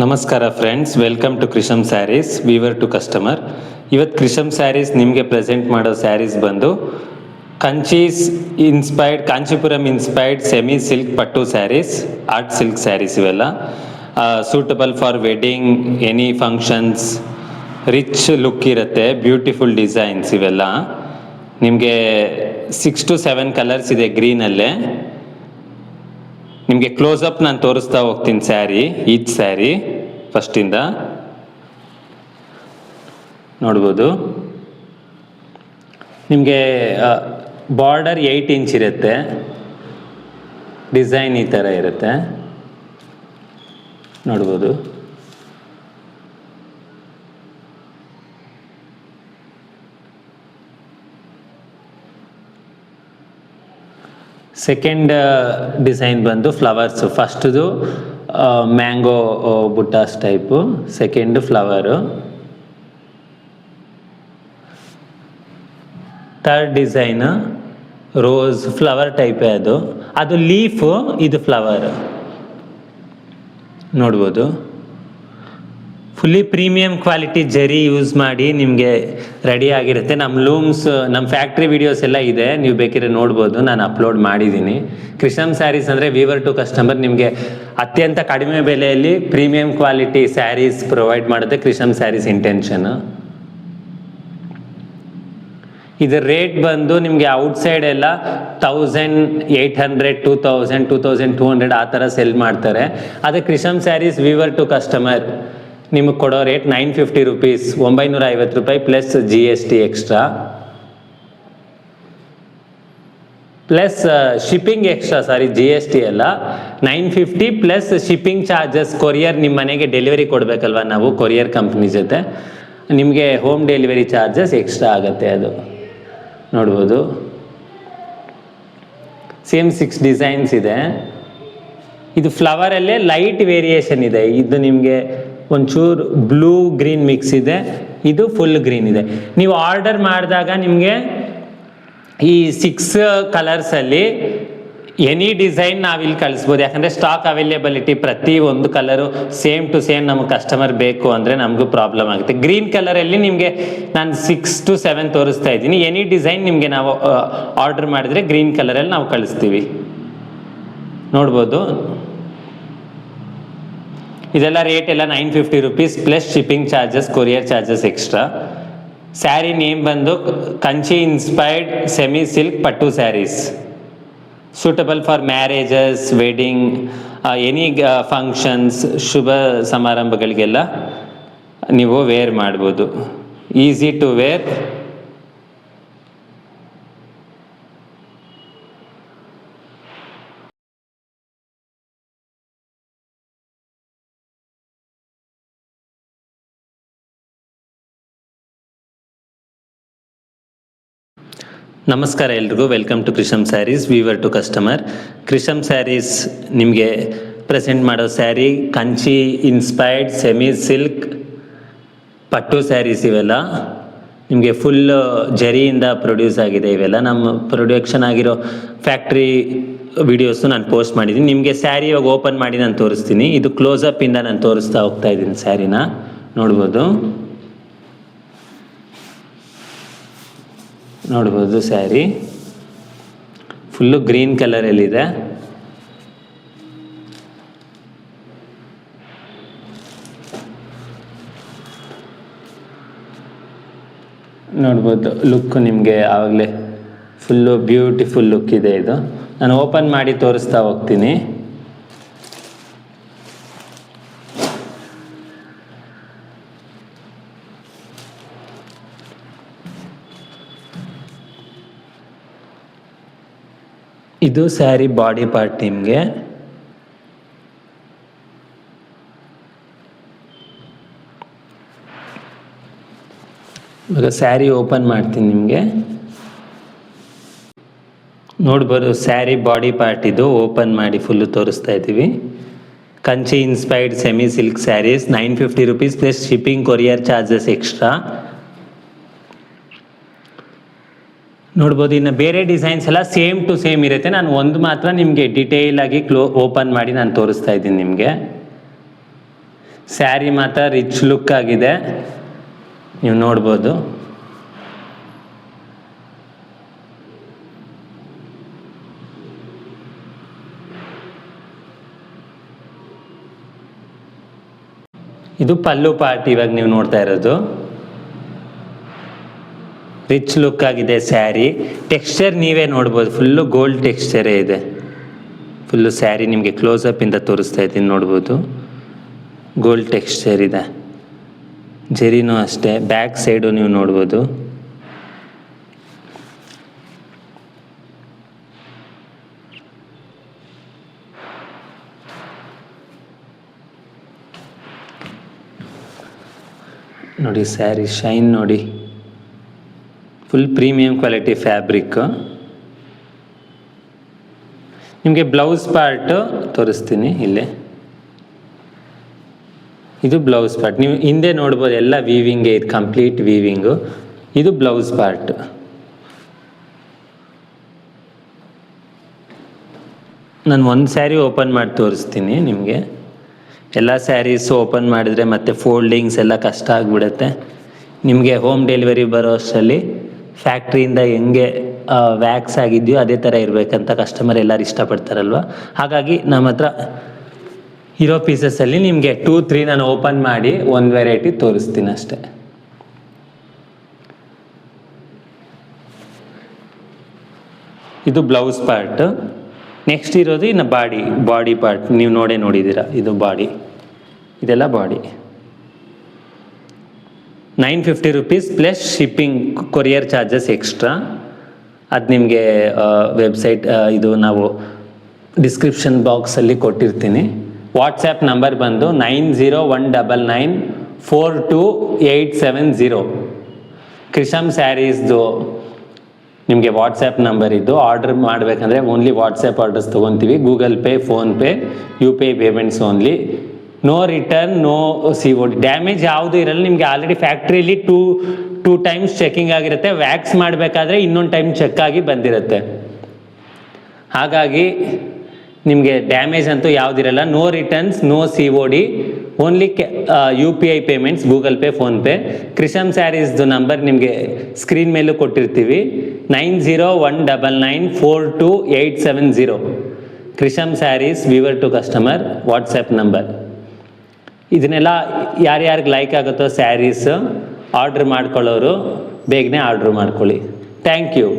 ನಮಸ್ಕಾರ friends, welcome to Krisham sarees weaver to customer. ಇವತ್ತು ಕ್ರಿಶಮ್ ಸ್ಯಾರೀಸ್ ನಿಮಗೆ ಪ್ರೆಸೆಂಟ್ ಮಾಡೋ ಸ್ಯಾರೀಸ್ ಬಂದು Kanchipuram inspired semi silk pattu saris, art silk sarees. ಇವೆಲ್ಲ suitable for wedding, any functions, rich look ಇರುತ್ತೆ, ಬ್ಯೂಟಿಫುಲ್ ಡಿಸೈನ್ಸ್. ಇವೆಲ್ಲ ನಿಮಗೆ 6 to 7 ಕಲರ್ಸ್ ಇದೆ ಗ್ರೀನಲ್ಲೇ. ನಿಮಗೆ ಕ್ಲೋಸಪ್ ನಾನು ತೋರಿಸ್ತಾ ಹೋಗ್ತೀನಿ ಈಚ್ ಸ್ಯಾರಿ ಫಸ್ಟಿಂದ ನೋಡ್ಬೋದು. ನಿಮಗೆ ಬಾರ್ಡರ್ 8 ಇಂಚ್ ಇರುತ್ತೆ, ಡಿಸೈನ್ ಈ ಥರ ಇರುತ್ತೆ ನೋಡ್ಬೋದು. ಸೆಕೆಂಡ್ ಡಿಸೈನ್ ಬಂದು ಫ್ಲವರ್ಸು. ಫಸ್ಟ್ದು mango buttas type, second flower. Third design rose flower ಟೈಪೇ, ಅದು ಲೀಫು, ಇದು ಫ್ಲವರು ನೋಡ್ಬೋದು. Fully premium quality zari use ಮಾಡಿ ನಿಮಗೆ ರೆಡಿ ಆಗಿರುತ್ತೆ. ನಮ್ಮ ಲೂಮ್ಸ್, ನಮ್ಮ ಫ್ಯಾಕ್ಟ್ರಿ ವಿಡಿಯೋಸ್ ಎಲ್ಲ ಇದೆ, ನೀವು ಬೇಕಿದ್ರೆ ನೋಡ್ಬೋದು, ನಾನು ಅಪ್ಲೋಡ್ ಮಾಡಿದ್ದೀನಿ. ಕ್ರಿಶಮ್ ಸ್ಯಾರೀಸ್ ಅಂದರೆ ವೀವರ್ ಟು ಕಸ್ಟಮರ್. ನಿಮಗೆ ಅತ್ಯಂತ ಕಡಿಮೆ ಬೆಲೆಯಲ್ಲಿ ಪ್ರೀಮಿಯಂ ಕ್ವಾಲಿಟಿ ಸ್ಯಾರೀಸ್ ಪ್ರೊವೈಡ್ ಮಾಡುತ್ತೆ ಕ್ರಿಶಮ್ ಸ್ಯಾರೀಸ್ ಇಂಟೆನ್ಷನ್. ಇದರ ರೇಟ್ ಬಂದು ನಿಮಗೆ ಔಟ್ಸೈಡ್ ಎಲ್ಲ 1800, 2000, 2200 ಆ ಥರ ಸೆಲ್ ಮಾಡ್ತಾರೆ. ಅದೇ ಕ್ರಿಶಮ್ ಸ್ಯಾರೀಸ್ ವೀವರ್ ಟು ಕಸ್ಟಮರ್ ನಿಮಗೆ ಕೊಡೋ ರೇಟ್ 950 rupees, 950 ರೂಪಾಯಿ plus GST extra, plus shipping extra. GST ಎಲ್ಲ 950 ಪ್ಲಸ್ ಶಿಪ್ಪಿಂಗ್ ಚಾರ್ಜಸ್. ಕೊರಿಯರ್ ನಿಮ್ಮ ಮನೆಗೆ ಡೆಲಿವರಿ ಕೊಡಬೇಕಲ್ವ ನಾವು, ಕೊರಿಯರ್ ಕಂಪ್ನಿ ಜೊತೆ ನಿಮಗೆ ಹೋಮ್ ಡೆಲಿವರಿ ಚಾರ್ಜಸ್ ಎಕ್ಸ್ಟ್ರಾ ಆಗುತ್ತೆ. ಅದು ನೋಡ್ಬೋದು. ಸೇಮ್ 6 ಡಿಸೈನ್ಸ್ ಇದೆ. ಇದು ಫ್ಲವರಲ್ಲೇ ಲೈಟ್ ವೇರಿಯೇಷನ್ ಇದೆ. ಇದು ನಿಮಗೆ ಒಂಚೂರು ಬ್ಲೂ ಗ್ರೀನ್ ಮಿಕ್ಸ್ ಇದೆ, ಇದು ಫುಲ್ ಗ್ರೀನ್ ಇದೆ. ನೀವು ಆರ್ಡರ್ ಮಾಡಿದಾಗ ನಿಮಗೆ ಈ 6 ಕಲರ್ಸಲ್ಲಿ ಎನಿ ಡಿಸೈನ್ ನಾವಿಲ್ಲಿ ಕಳಿಸ್ಬೋದು. ಯಾಕಂದರೆ ಸ್ಟಾಕ್ ಅವೈಲೇಬಿಲಿಟಿ ಪ್ರತಿ ಒಂದು ಕಲರು ಸೇಮ್ ಟು ಸೇಮ್ ನಮಗೆ ಕಸ್ಟಮರ್ ಬೇಕು ಅಂದರೆ ನಮಗೂ ಪ್ರಾಬ್ಲಮ್ ಆಗುತ್ತೆ. ಗ್ರೀನ್ ಕಲರಲ್ಲಿ ನಿಮಗೆ ನಾನು 6 to 7 ತೋರಿಸ್ತಾ ಇದ್ದೀನಿ. ಎನಿ ಡಿಸೈನ್ ನಿಮಗೆ ನಾವು ಆರ್ಡರ್ ಮಾಡಿದರೆ ಗ್ರೀನ್ ಕಲರಲ್ಲಿ ನಾವು ಕಳಿಸ್ತೀವಿ ನೋಡ್ಬೋದು. ಇದೆಲ್ಲ ರೇಟ್ ಎಲ್ಲ 950 rupees plus shipping charges, courier charges extra. Saree name ಬಂದು Kanchi inspired semi silk pattu sarees, suitable for marriages, wedding, any functions, ಶುಭ ಸಮಾರಂಭಗಳಿಗೆಲ್ಲ ನೀವು ವೇರ್ ಮಾಡ್ಬೋದು. Easy to wear. ನಮಸ್ಕಾರ ಎಲ್ರಿಗೂ, welcome to Krisham sarees weaver to customer. Krisham sarees ನಿಮಗೆ ಪ್ರೆಸೆಂಟ್ ಮಾಡೋ saree Kanchi inspired semi silk pattu sarees. ಇವೆಲ್ಲ ನಿಮಗೆ ಫುಲ್ ಜರಿಯಿಂದ ಪ್ರೊಡ್ಯೂಸ್ ಆಗಿದೆ. ಇವೆಲ್ಲ ನಮ್ಮ ಪ್ರೊಡಕ್ಷನ್ ಆಗಿರೋ ಫ್ಯಾಕ್ಟ್ರಿ ವಿಡಿಯೋಸು ನಾನು ಪೋಸ್ಟ್ ಮಾಡಿದ್ದೀನಿ. ನಿಮಗೆ ಸ್ಯಾರಿ ಇವಾಗ ಓಪನ್ ಮಾಡಿ ನಾನು ತೋರಿಸ್ತೀನಿ. ಇದು ಕ್ಲೋಸಪ್ಪಿಂದ ನಾನು ತೋರಿಸ್ತಾ ಹೋಗ್ತಾ ಇದ್ದೀನಿ. ಸ್ಯಾರಿನ ನೋಡ್ಬೋದು. ಸ್ಯಾರಿ ಫುಲ್ಲು ಗ್ರೀನ್ ಕಲರಲ್ಲಿದೆ. ನೋಡ್ಬೋದು ಲುಕ್ ನಿಮಗೆ ಆವಾಗಲೇ ಫುಲ್ಲು ಬ್ಯೂಟಿಫುಲ್ ಲುಕ್ ಇದೆ. ಇದು ನಾನು ಓಪನ್ ಮಾಡಿ ತೋರಿಸ್ತಾ ಹೋಗ್ತೀನಿ. ಇದು ಸ್ಯಾರಿ ಬಾಡಿ ಪಾರ್ಟ್. ನಿಮಗೆ ಇವಾಗ ಸ್ಯಾರಿ ಓಪನ್ ಮಾಡ್ತೀನಿ. ನಿಮಗೆ ನೋಡ್ಬೋದು ಸ್ಯಾರಿ ಬಾಡಿ ಪಾರ್ಟ್. ಇದು ಓಪನ್ ಮಾಡಿ ಫುಲ್ಲು ತೋರಿಸ್ತಾ ಇದ್ದೀವಿ. Kanchi inspired semi silk saris, 950 rupees plus shipping, courier charges extra. ನೋಡ್ಬೋದು. ಇನ್ನು ಬೇರೆ ಡಿಸೈನ್ಸ್ ಎಲ್ಲ ಸೇಮ್ ಟು ಸೇಮ್ ಇರುತ್ತೆ. ನಾನು ಒಂದು ಮಾತ್ರ ನಿಮಗೆ ಡಿಟೇಲ್ ಆಗಿ ಓಪನ್ ಮಾಡಿ ನಾನು ತೋರಿಸ್ತಾ ಇದ್ದೀನಿ ನಿಮಗೆ. ಸ್ಯಾರಿ ಮಾತ್ರ ರಿಚ್ ಲುಕ್ ಆಗಿದೆ, ನೀವು ನೋಡ್ಬೋದು. ಇದು ಪಲ್ಲು ಪಾರ್ಟ್ ಇವಾಗ ನೀವು ನೋಡ್ತಾ ಇರೋದು. ರಿಚ್ ಲುಕ್ ಆಗಿದೆ ಸ್ಯಾರಿ. ಟೆಕ್ಸ್ಚರ್ ನೀವೇ ನೋಡ್ಬೋದು, ಫುಲ್ಲು ಗೋಲ್ಡ್ ಟೆಕ್ಸ್ಚರೇ ಇದೆ. ಫುಲ್ಲು ಸ್ಯಾರಿ ನಿಮಗೆ ಕ್ಲೋಸಪ್ ಇಂದ ತೋರಿಸ್ತಾ ಇದ್ದೀನಿ, ನೋಡ್ಬೋದು ಗೋಲ್ಡ್ ಟೆಕ್ಸ್ಚರ್ ಇದೆ. ಜೆರಿನೂ ಅಷ್ಟೇ, ಬ್ಯಾಕ್ ಸೈಡು ನೀವು ನೋಡ್ಬೋದು. ನೋಡಿ ಸ್ಯಾರಿ ಶೈನ್ ನೋಡಿ, ಫುಲ್ ಪ್ರೀಮಿಯಂ ಕ್ವಾಲಿಟಿ ಫ್ಯಾಬ್ರಿಕ್. ನಿಮಗೆ ಬ್ಲೌಸ್ ಪಾರ್ಟ್ ತೋರಿಸ್ತೀನಿ ಇಲ್ಲೇ. ಇದು ಬ್ಲೌಸ್ ಪಾರ್ಟ್, ನೀವು ಹಿಂದೆ ನೋಡ್ಬೋದು ಎಲ್ಲ ವೀವಿಂಗೇ, ಇದು ಕಂಪ್ಲೀಟ್ ವೀವಿಂಗು. ಇದು ಬ್ಲೌಸ್ ಪಾರ್ಟ್. ನಾನು ಒಂದು ಸ್ಯಾರಿ ಓಪನ್ ಮಾಡಿ ತೋರಿಸ್ತೀನಿ ನಿಮಗೆ. ಎಲ್ಲ ಸ್ಯಾರೀಸು ಓಪನ್ ಮಾಡಿದ್ರೆ ಮತ್ತೆ ಫೋಲ್ಡಿಂಗ್ಸ್ ಎಲ್ಲ ಕಷ್ಟ ಆಗಿಬಿಡುತ್ತೆ. ನಿಮಗೆ ಹೋಮ್ ಡೆಲಿವರಿ ಬರೋ ಅಷ್ಟರಲ್ಲಿ ಫ್ಯಾಕ್ಟ್ರಿಯಿಂದ ಹೆಂಗೆ ವ್ಯಾಕ್ಸ್ ಆಗಿದೆಯೋ ಅದೇ ಥರ ಇರಬೇಕಂತ ಕಸ್ಟಮರ್ ಎಲ್ಲರೂ ಇಷ್ಟಪಡ್ತಾರಲ್ವ. ಹಾಗಾಗಿ ನಮ್ಮ ಹತ್ರ ಇರೋ ಪೀಸಸಲ್ಲಿ ನಿಮಗೆ 2-3 ನಾನು ಓಪನ್ ಮಾಡಿ ಒಂದು ವೆರೈಟಿ ತೋರಿಸ್ತೀನಿ ಅಷ್ಟೆ. ಇದು ಬ್ಲೌಸ್ ಪಾರ್ಟ್. ನೆಕ್ಸ್ಟ್ ಇರೋದು ಇನ್ನು ಬಾಡಿ ಪಾರ್ಟ್. ನೀವು ನೋಡಿದ್ದೀರಾ, ಇದು ಬಾಡಿ, ಇದೆಲ್ಲ body. 950 rupees plus shipping, courier charges extra. ಅದು ನಿಮಗೆ ವೆಬ್ಸೈಟ್ ಇದು ನಾವು ಡಿಸ್ಕ್ರಿಪ್ಷನ್ ಬಾಕ್ಸಲ್ಲಿ ಕೊಟ್ಟಿರ್ತೀನಿ. ವಾಟ್ಸ್ಯಾಪ್ ನಂಬರ್ ಬಂದು 9019942870. ಕ್ರಿಶಮ್ ಸ್ಯಾರೀಸ್ದು ನಿಮಗೆ ವಾಟ್ಸ್ಯಾಪ್ ನಂಬರ್ ಇದ್ದು ಆರ್ಡರ್ ಮಾಡಬೇಕಂದ್ರೆ ಓನ್ಲಿ ವಾಟ್ಸ್ಯಾಪ್ ಆರ್ಡರ್ಸ್ ತೊಗೊತೀವಿ. Google Pay, PhonePe, UPI payments only. No return, no COD. Damage ಯಾವುದು ಇರಲ್ಲ. ನಿಮಗೆ ಆಲ್ರೆಡಿ ಫ್ಯಾಕ್ಟ್ರಿಯಲ್ಲಿ ಟೂ ಟೈಮ್ಸ್ ಚೆಕಿಂಗ್ ಆಗಿರುತ್ತೆ. ವ್ಯಾಕ್ಸ್ ಮಾಡಬೇಕಾದ್ರೆ ಇನ್ನೊಂದು ಟೈಮ್ ಚೆಕ್ ಆಗಿ ಬಂದಿರುತ್ತೆ. ಹಾಗಾಗಿ ನಿಮಗೆ ಡ್ಯಾಮೇಜ್ ಅಂತೂ ಯಾವುದಿರಲ್ಲ. No returns, no COD, only UPI payments, Google Pay, PhonePe. Krisham ಸ್ಯಾರೀಸ್ದು ನಂಬರ್ ನಿಮಗೆ ಸ್ಕ್ರೀನ್ ಮೇಲೂ ಕೊಟ್ಟಿರ್ತೀವಿ. 9019942870. Krisham sarees, weaver to customer, WhatsApp number. ಇದನ್ನೆಲ್ಲ ಯಾರ್ಯಾರಿಗೆ ಲೈಕ್ ಆಗುತ್ತೋ ಸ್ಯಾರೀಸ್ ಆರ್ಡ್ರ್ ಮಾಡ್ಕೊಳ್ಳೋರು ಬೇಗನೆ ಆರ್ಡ್ರ್ ಮಾಡ್ಕೊಳ್ಳಿ. Thank you.